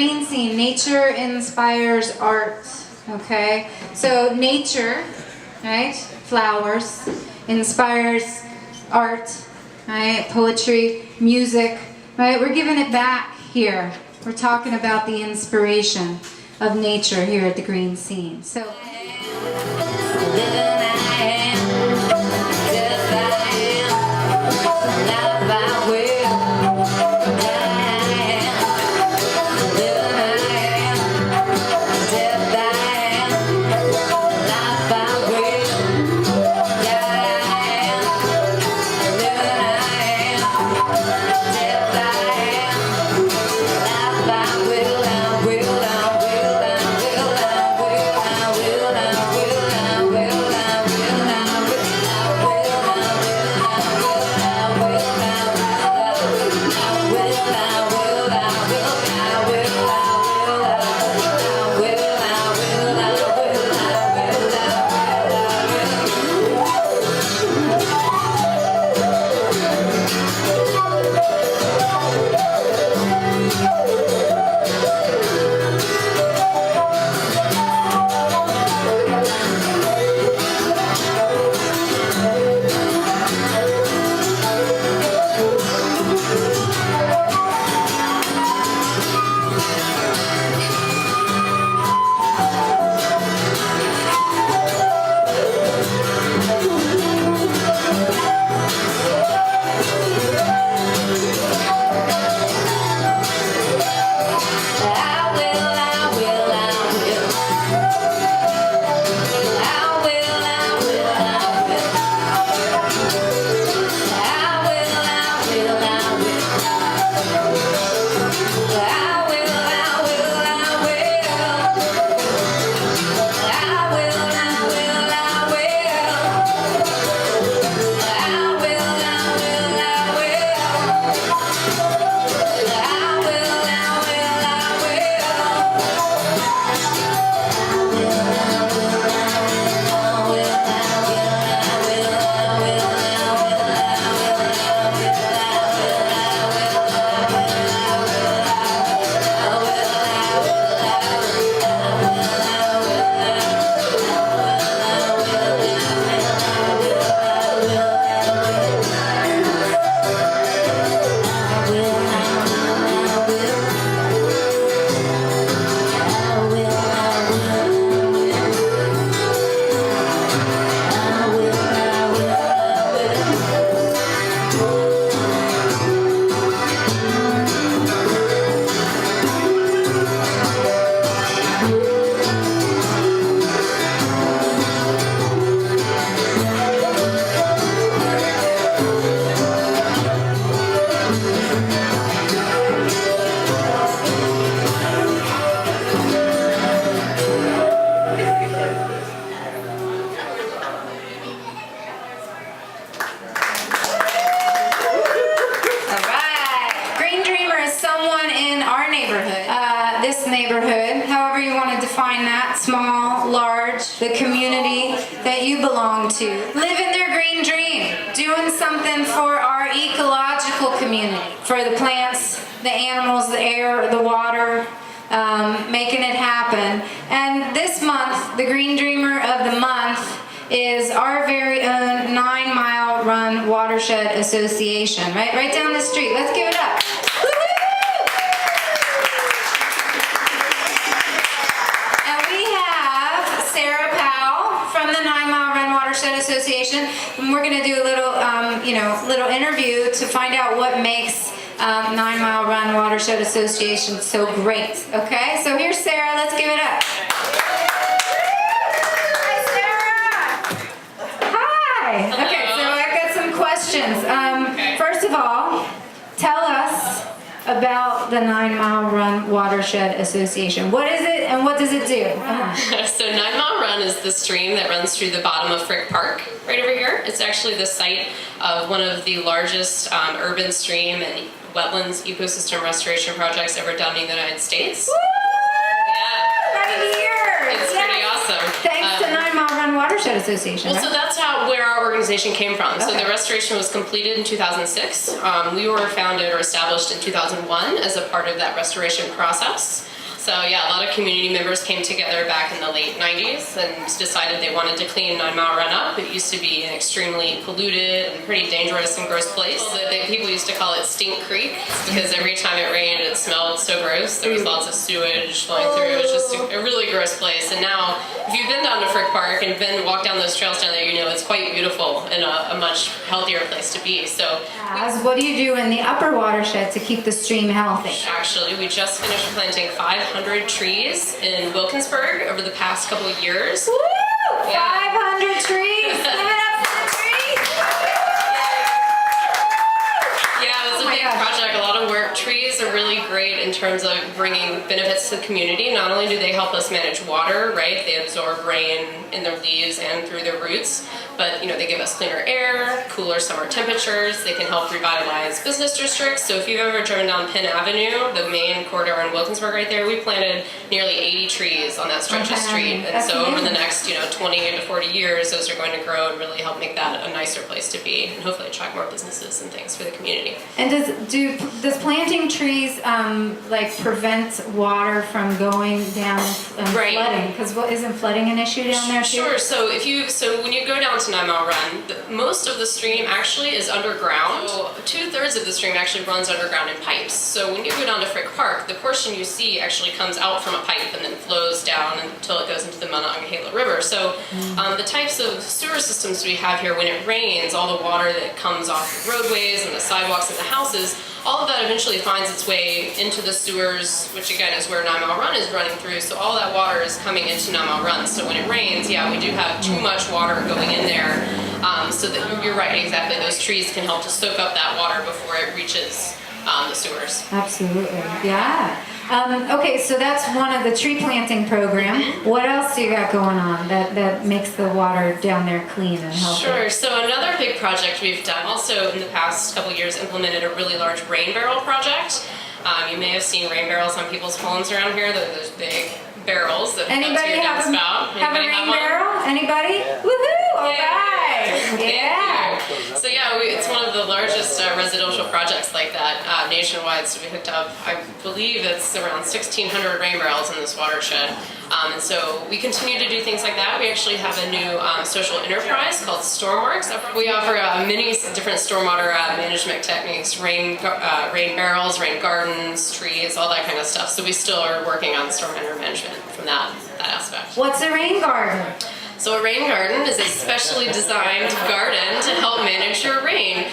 GreenScene, nature inspires art, okay? So nature, right, flowers, inspires art, right, poetry, music, right? We're giving it back here. We're talking about the inspiration of nature here at the GreenScene. So. The community that you belong to. Living their green dream, doing something for our ecological community, for the plants, the animals, the air, the water, making it happen. And this month, the GreenDreamer of the month is our very own 9 Mile Run Watershed Association, right down the street. Let's give it up. Association, and we're going to do a little, little interview to find out what makes 9 Mile Run Watershed Association so great. Okay, so here's Sarah. Let's give it up. Hi, Sarah. Hi. Okay, so I've got some questions. First of all, tell us about the 9 Mile Run Watershed Association. What is it and what does it do? So 9 Mile Run is the stream that runs through the bottom of Frick Park, right over here. It's actually the site of one of the largest urban stream and wetlands ecosystem restoration projects ever done in the United States. Woo! Yeah. Right here. It's pretty awesome. Thanks to 9 Mile Run Watershed. Watershed Association, Well, right? so that's where our organization came from. So Okay. the restoration was completed in 2006. We were founded or established in 2001 as a part of that restoration process. So yeah, a lot of community members came together back in the late 90s and decided they wanted to clean 9 Mile Run up. It used to be an extremely polluted and pretty dangerous and gross place. People used to call it Stink Creek because every time it rained it smelled so gross. There was lots of sewage flowing through. It was just a really gross place. And now, if you've been down to Frick Park and walked down those trails down there, you know it's quite beautiful and a much healthier place to be. So, What do you do in the upper watershed to keep the stream healthy? actually, we just finished planting 500 trees in Wilkinsburg over the past couple of years. Woo! Yeah. 500 trees! Give it up for the trees! Yeah, it was a my big gosh. project, a lot of work. Trees are really great in terms of bringing benefits to the community. Not only do they help us manage water, right? They absorb rain in their leaves and through their roots, but they give us cleaner air, cooler summer temperatures. They can help revitalize business districts. So if you've ever driven down Penn Avenue, the main corridor in Wilkinsburg right there, we planted nearly 80 trees on that stretch of street. And so over the next 20 to 40 years, those are going to grow and really help make that a nicer place to be and hopefully attract more businesses and things for the community. And does planting trees prevent water from going down and Right. flooding? Because isn't flooding an issue down there too? Sure. So when you go down to 9 Mile Run, most of the stream actually is underground. So 2/3 of the stream actually runs underground in pipes. So when you go down to Frick Park, the portion you see actually comes out from a pipe and then flows down until it goes into the Monongahela River. So the types of sewer systems we have here, when it rains, all the water that comes off the roadways and the sidewalks and the houses, all of that eventually finds its way into the sewers, which again is where 9 Mile Run is running through. So all that water is coming into 9 Mile Run. So when it rains, yeah, we do have too much water going in there. So that you're right, exactly. Those trees can help to soak up that water before it reaches the sewers. Absolutely, yeah. Okay, so that's one of the tree planting program. What else do you got going on that makes the water down there clean and healthy? Sure. So another big project we've done, also in the past couple years, implemented a really large rain barrel project. You may have seen rain barrels on people's homes around here. Those big barrels that hook up to Anybody your have downspout. a rain one? barrel? Anybody? Woohoo! All right. Thank Yeah. you. So yeah, it's one of the largest residential projects like that nationwide. So we hooked up, I believe it's around 1,600 rain barrels in this watershed. And so we continue to do things like that. We actually have a new social enterprise called Stormworks. We offer many different stormwater management techniques, rain barrels, rain gardens, trees, all that kind of stuff. So we still are working on stormwater management from that aspect. What's a rain garden? So a rain garden is a specially designed garden to help manage your rain.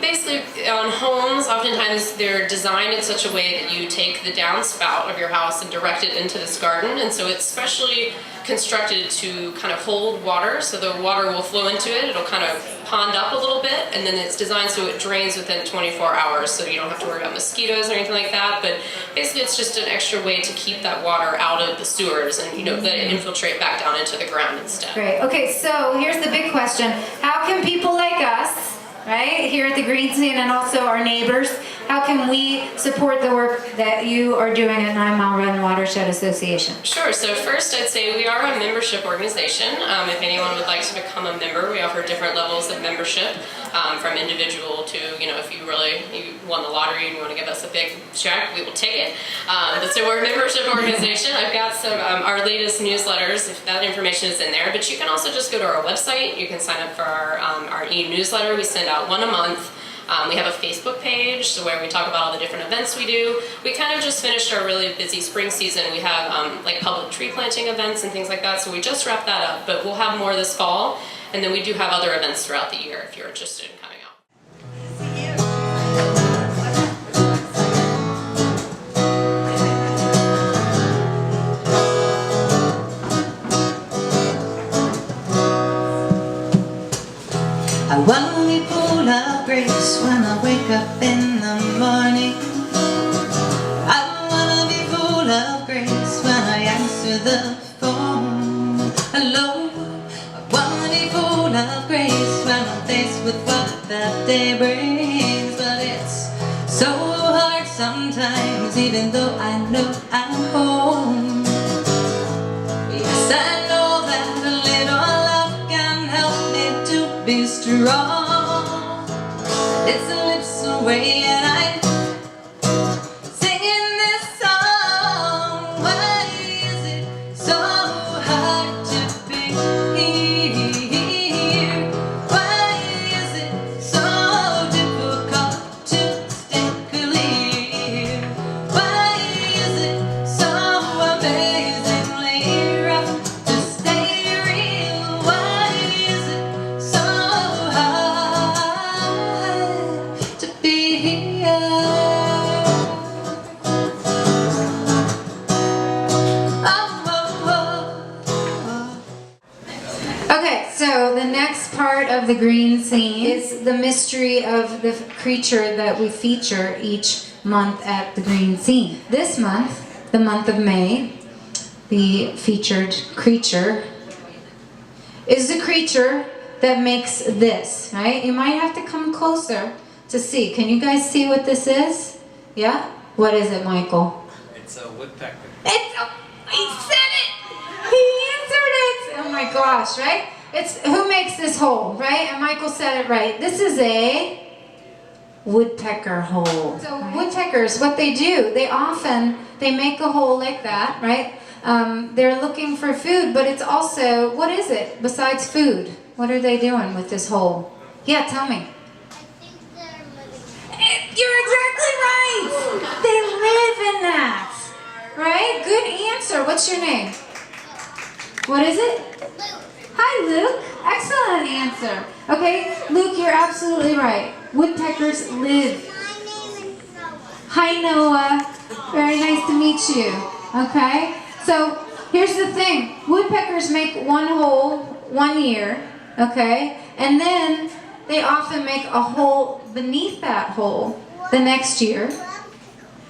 Basically, on homes, oftentimes they're designed in such a way that you take the downspout of your house and direct it into this garden. And so it's specially constructed to kind of hold water, so the water will flow into it. It'll kind of pond up a little bit, and then it's designed so it drains within 24 hours, so you don't have to worry about mosquitoes or anything like that. But basically, it's just an extra way to keep that water out of the sewers and let it infiltrate back down into the ground instead. Great. Okay, so here's the big question. How can people like us, right, here at the GreenScene and also our neighbors, how can we support the work that you are doing at 9 Mile Run Watershed Association? Sure. So first, I'd say we are a membership organization. If anyone would like to become a member, we offer different levels of membership, from individual to, if you won the lottery and you want to give us a big check, we will take it. But so we're a membership organization. I've got some our latest newsletters, if that information is in there. But you can also just go to our website. You can sign up for our e-newsletter. We send out one a month. We have a Facebook page so where we talk about all the different events we do. We kind of just finished our really busy spring season. We have public tree planting events and things like that, so we just wrapped that up, but we'll have more this fall, and then we do have other events throughout the year if you're interested in coming out. I wanna be full of grace when I wake up in the morning. I wanna be full of grace when I answer the phone. Hello, I wanna be full of grace when I'm faced with what that day brings. But it's so hard sometimes, even though I know I'm home. Yes, I know that a little love strong. It's a lips away and I'm singing this song. Why is it so hard to be here? Why is it so difficult to stay clear? Why is it so amazingly rough to stay real? Why is it so hard to be here? Okay, so the next part of the green scene is the mystery of the creature that we feature each month at the green scene. This month, the month of May, the featured creature is the creature that makes this, right? You might have to come closer to see. Can you guys see what this is? Yeah? What is it, Michael? It's a woodpecker. He said it! He answered it! Oh my gosh, right? It's who makes this hole, right? And Michael said it right. This is a woodpecker hole. So woodpeckers, what they do, they make a hole like that, right? They're looking for food, but it's also, what is it besides food? What are they doing with this hole? Yeah, tell me. You're exactly right! They live in that! Right? Good answer. What's your name? What is it? Hi, Luke. Excellent answer. Okay, Luke, you're absolutely right. Woodpeckers live. Hi, Noah. Very nice to meet you. Okay, so here's the thing. Woodpeckers make one hole 1 year, okay? And then they often make a hole beneath that hole the next year.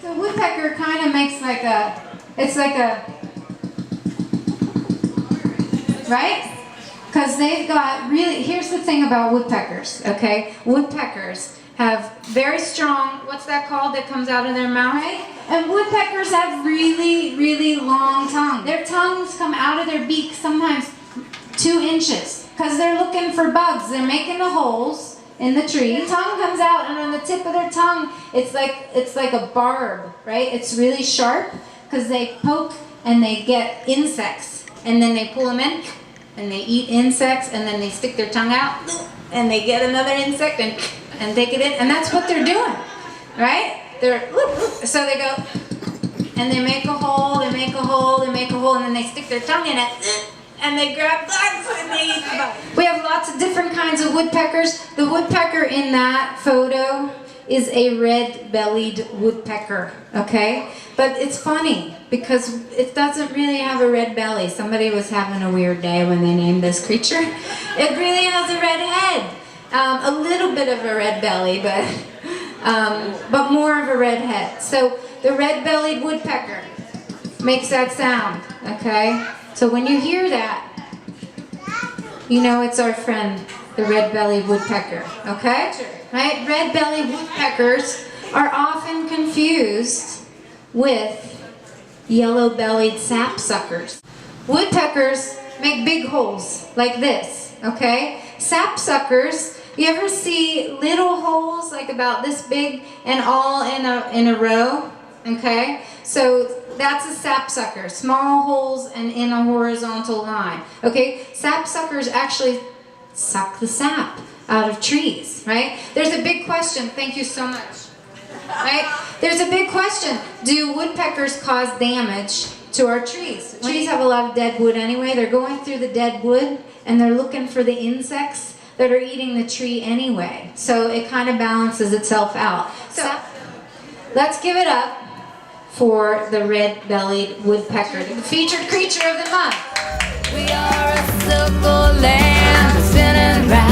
So woodpecker kind of makes right? Because they've got really, here's the thing about woodpeckers, okay? Woodpeckers have very strong, what's that called that comes out of their mouth? Right? And woodpeckers have really, really long tongues. Their tongues come out of their beak sometimes 2 inches because they're looking for bugs. They're making the holes in the tree. The tongue comes out, and on the tip of their tongue, it's like a barb, right? It's really sharp because they poke and they get insects, and then they pull them in, and they eat insects, and then they stick their tongue out, and they get another insect and take it in, and that's what they're doing, right? So they go, and they make a hole, they make a hole, they make a hole, and then they stick their tongue in it, and they grab bugs and they eat the bugs. We have lots of different kinds of woodpeckers. The woodpecker in that photo is a red-bellied woodpecker, okay? But it's funny because it doesn't really have a red belly. Somebody was having a weird day when they named this creature. It really has a red head. A little bit of a red belly, but more of a red head. So the red-bellied woodpecker makes that sound, okay? So when you hear that, you know it's our friend, the red-bellied woodpecker, okay? Right? Red-bellied woodpeckers are often confused with yellow-bellied sapsuckers. Woodpeckers make big holes like this, okay? Sapsuckers, you ever see little holes like about this big and all in a row, okay? So that's a sapsucker, small holes and in a horizontal line, okay? Sapsuckers actually suck the sap out of trees, right? There's a big question, thank you so much, right? There's a big question, do woodpeckers cause damage to our trees? Trees have a lot of dead wood anyway. They're going through the dead wood and they're looking for the insects that are eating the tree anyway. So it kind of balances itself out. So let's give it up for the red-bellied woodpecker, the featured creature of the month. We are a silver land spinning round.